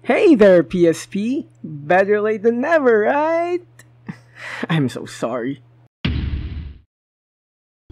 Hey there, PSP! Better late than never, right? I'm so sorry.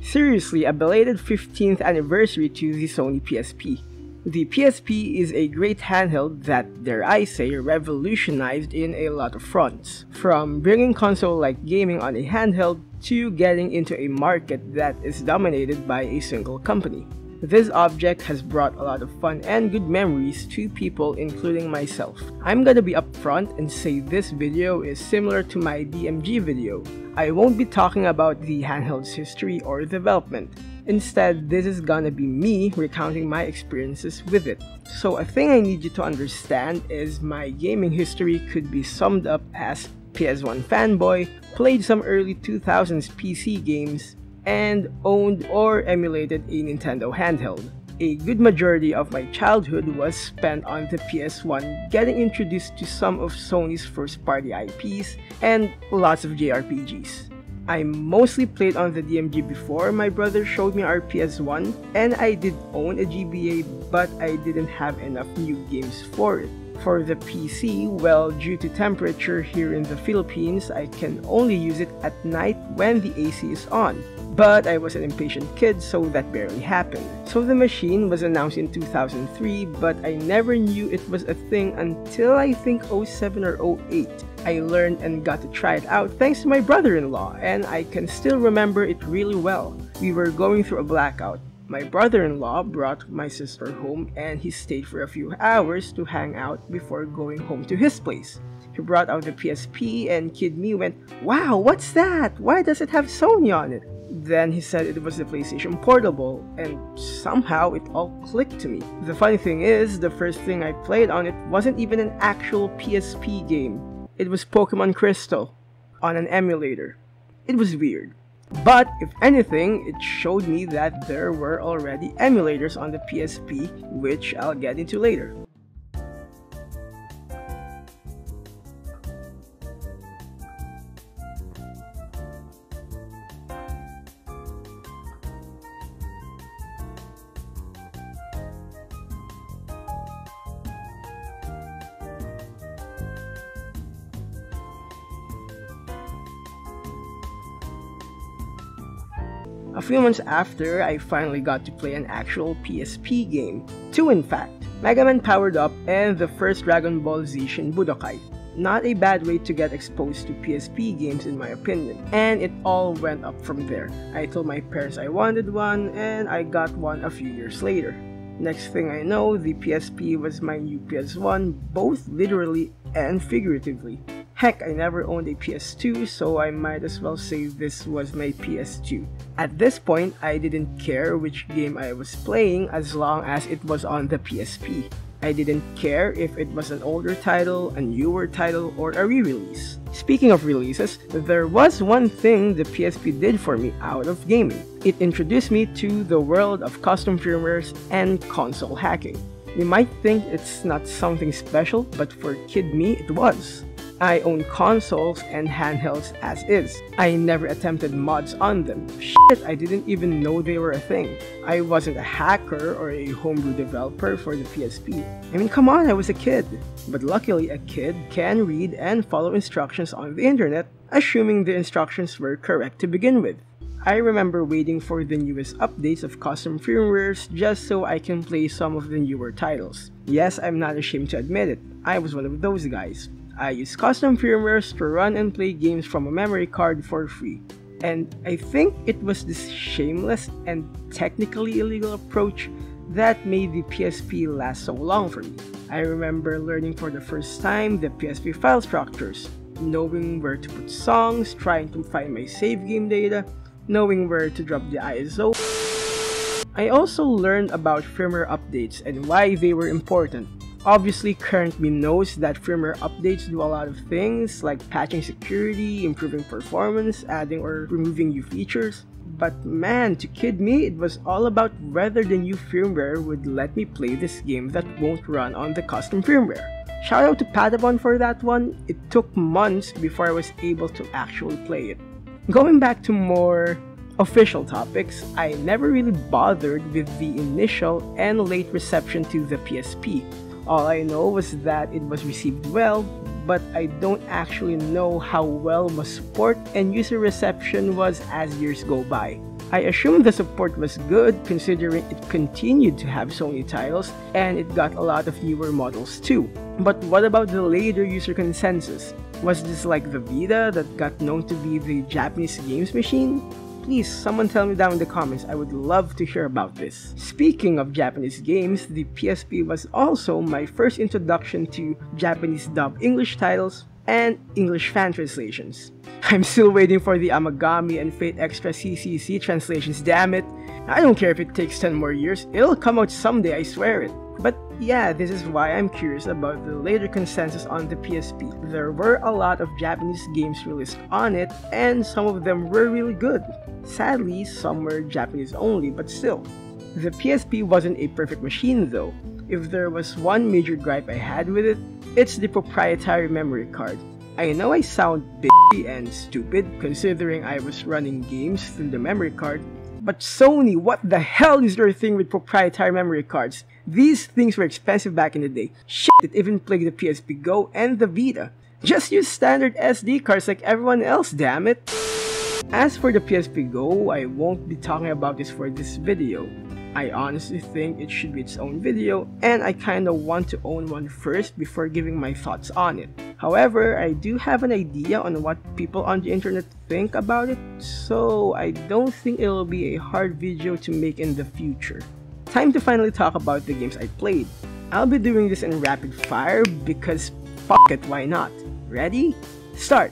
Seriously, a belated 15th anniversary to the Sony PSP. The PSP is a great handheld that, dare I say, revolutionized in a lot of fronts. From bringing console-like gaming on a handheld to getting into a market that is dominated by a single company. This object has brought a lot of fun and good memories to people, including myself. I'm gonna be upfront and say this video is similar to my DMG video. I won't be talking about the handheld's history or development. Instead, this is gonna be me recounting my experiences with it. So a thing I need you to understand is my gaming history could be summed up as PS1 fanboy, played some early 2000s PC games, and owned or emulated a Nintendo handheld. A good majority of my childhood was spent on the PS1, getting introduced to some of Sony's first-party IPs and lots of JRPGs. I mostly played on the DMG before my brother showed me our PS1, and I did own a GBA, but I didn't have enough new games for it. For the PC, well, due to temperature here in the Philippines, I can only use it at night when the AC is on. But I was an impatient kid, so that barely happened. So the machine was announced in 2003, but I never knew it was a thing until I think 07 or 08. I learned and got to try it out thanks to my brother-in-law, and I can still remember it really well. We were going through a blackout. My brother-in-law brought my sister home and he stayed for a few hours to hang out before going home to his place. He brought out the PSP and kid me went, "Wow, what's that? Why does it have Sony on it?" Then he said it was the PlayStation Portable, and somehow it all clicked to me. The funny thing is, the first thing I played on it wasn't even an actual PSP game. It was Pokemon Crystal on an emulator. It was weird. But if anything, it showed me that there were already emulators on the PSP, which I'll get into later. A few months after, I finally got to play an actual PSP game. 2 in fact. Mega Man Powered Up and the first Dragon Ball Z Shin Budokai. Not a bad way to get exposed to PSP games in my opinion. And it all went up from there. I told my parents I wanted one and I got one a few years later. Next thing I know, the PSP was my new PS1, both literally and figuratively. Heck, I never owned a PS2, so I might as well say this was my PS2. At this point, I didn't care which game I was playing as long as it was on the PSP. I didn't care if it was an older title, a newer title, or a re-release. Speaking of releases, there was one thing the PSP did for me out of gaming. It introduced me to the world of custom firmwares and console hacking. You might think it's not something special, but for kid me, it was. I own consoles and handhelds as is. I never attempted mods on them. Shit, I didn't even know they were a thing. I wasn't a hacker or a homebrew developer for the PSP. I mean, come on, I was a kid. But luckily, a kid can read and follow instructions on the internet, assuming the instructions were correct to begin with. I remember waiting for the newest updates of custom firmwares just so I can play some of the newer titles. Yes, I'm not ashamed to admit it. I was one of those guys. I use custom firmwares to run and play games from a memory card for free. And I think it was this shameless and technically illegal approach that made the PSP last so long for me. I remember learning for the first time the PSP file structures, knowing where to put songs, trying to find my save game data, knowing where to drop the ISO. I also learned about firmware updates and why they were important. Obviously, current me knows that firmware updates do a lot of things like patching security, improving performance, adding or removing new features. But man, to kid me, it was all about whether the new firmware would let me play this game that won't run on the custom firmware. Shout out to PATAPON for that one. It took months before I was able to actually play it. Going back to more official topics, I never really bothered with the initial and late reception to the PSP. All I know was that it was received well, but I don't actually know how well my support and user reception was as years go by. I assume the support was good considering it continued to have Sony titles and it got a lot of newer models too. But what about the later user consensus? Was this like the Vita that got known to be the Japanese games machine? Please, someone tell me down in the comments, I would love to hear about this. Speaking of Japanese games, the PSP was also my first introduction to Japanese dub English titles and English fan translations. I'm still waiting for the Amagami and Fate Extra CCC translations, damn it. I don't care if it takes 10 more years, it'll come out someday, I swear it. But yeah, this is why I'm curious about the later consensus on the PSP. There were a lot of Japanese games released on it, and some of them were really good. Sadly, some were Japanese only, but still. The PSP wasn't a perfect machine though. If there was one major gripe I had with it, it's the proprietary memory card. I know I sound bitchy and stupid considering I was running games through the memory card, but Sony, what the hell is your thing with proprietary memory cards? These things were expensive back in the day. Shit, it even plagued the PSP Go and the Vita. Just use standard SD cards like everyone else, damn it. As for the PSP Go, I won't be talking about this for this video. I honestly think it should be its own video, and I kinda want to own one first before giving my thoughts on it. However, I do have an idea on what people on the internet think about it, so I don't think it'll be a hard video to make in the future. Time to finally talk about the games I played. I'll be doing this in rapid fire because fuck it, why not? Ready? Start!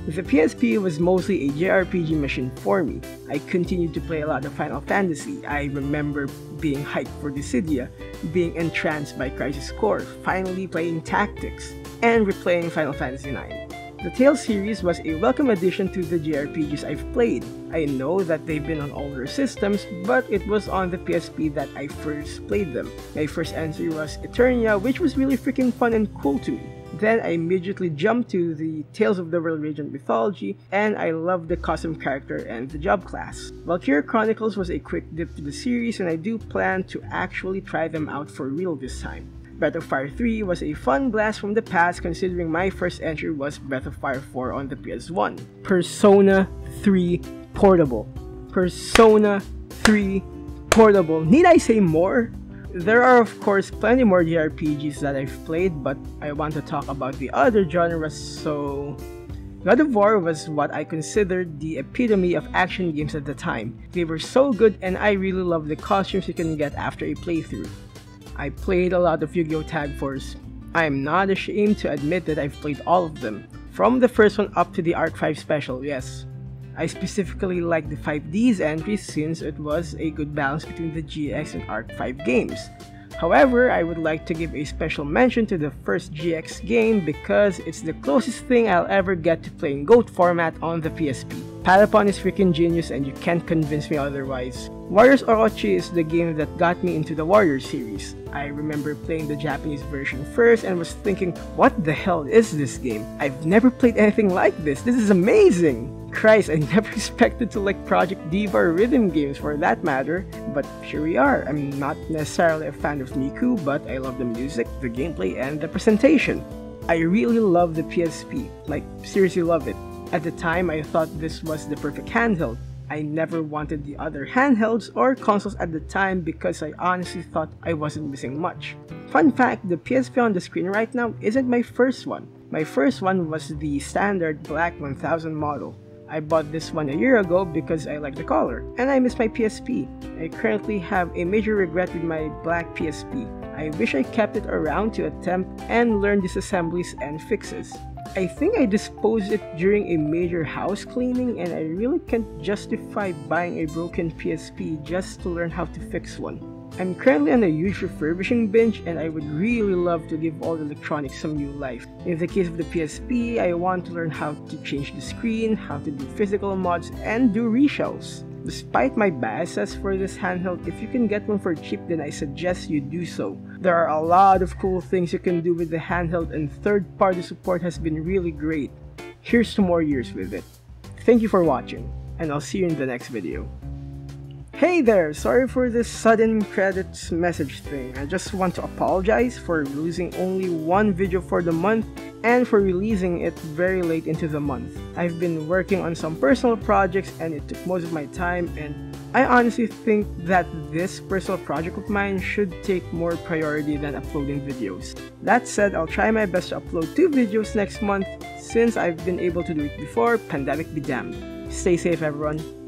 The PSP was mostly a JRPG machine for me. I continued to play a lot of Final Fantasy. I remember being hyped for Dissidia, being entranced by Crisis Core, finally playing Tactics, and replaying Final Fantasy IX. The Tales series was a welcome addition to the JRPGs I've played. I know that they've been on older systems, but it was on the PSP that I first played them. My first entry was Eternia, which was really freaking fun and cool to me. Then I immediately jumped to the Tales of the World Radiant mythology, and I loved the custom character and the job class. Valkyria Chronicles was a quick dip to the series, and I do plan to actually try them out for real this time. Breath of Fire 3 was a fun blast from the past considering my first entry was Breath of Fire 4 on the PS1. Persona 3 Portable. Persona 3 Portable. Need I say more? There are of course plenty more JRPGs that I've played, but I want to talk about the other genres, so... God of War was what I considered the epitome of action games at the time. They were so good and I really loved the costumes you can get after a playthrough. I played a lot of Yu-Gi-Oh! Tag Force. I am not ashamed to admit that I've played all of them, from the first one up to the Arc 5 special, yes. I specifically liked the 5D's entries since it was a good balance between the GX and Arc 5 games. However, I would like to give a special mention to the first GX game because it's the closest thing I'll ever get to playing GOAT format on the PSP. PATAPON is freaking genius and you can't convince me otherwise. Warriors Orochi is the game that got me into the Warriors series. I remember playing the Japanese version first and was thinking, what the hell is this game? I've never played anything like this. This is amazing! Christ, I never expected to like Project Diva or rhythm games for that matter, but here we are. I'm not necessarily a fan of Miku, but I love the music, the gameplay, and the presentation. I really love the PSP, like seriously love it. At the time, I thought this was the perfect handheld. I never wanted the other handhelds or consoles at the time because I honestly thought I wasn't missing much. Fun fact, the PSP on the screen right now isn't my first one. My first one was the standard black 1000 model. I bought this one a year ago because I like the color, and I miss my PSP. I currently have a major regret with my black PSP. I wish I kept it around to attempt and learn disassemblies and fixes. I think I disposed it during a major house cleaning and I really can't justify buying a broken PSP just to learn how to fix one. I'm currently on a huge refurbishing binge and I would really love to give all the electronics some new life. In the case of the PSP, I want to learn how to change the screen, how to do physical mods, and do reshells. Despite my biases for this handheld, if you can get one for cheap then I suggest you do so. There are a lot of cool things you can do with the handheld and third-party support has been really great. Here's to more years with it. Thank you for watching, and I'll see you in the next video. Hey there! Sorry for this sudden credits message thing. I just want to apologize for releasing only one video for the month and for releasing it very late into the month. I've been working on some personal projects and it took most of my time, and I honestly think that this personal project of mine should take more priority than uploading videos. That said, I'll try my best to upload 2 videos next month since I've been able to do it before, pandemic be damned. Stay safe everyone.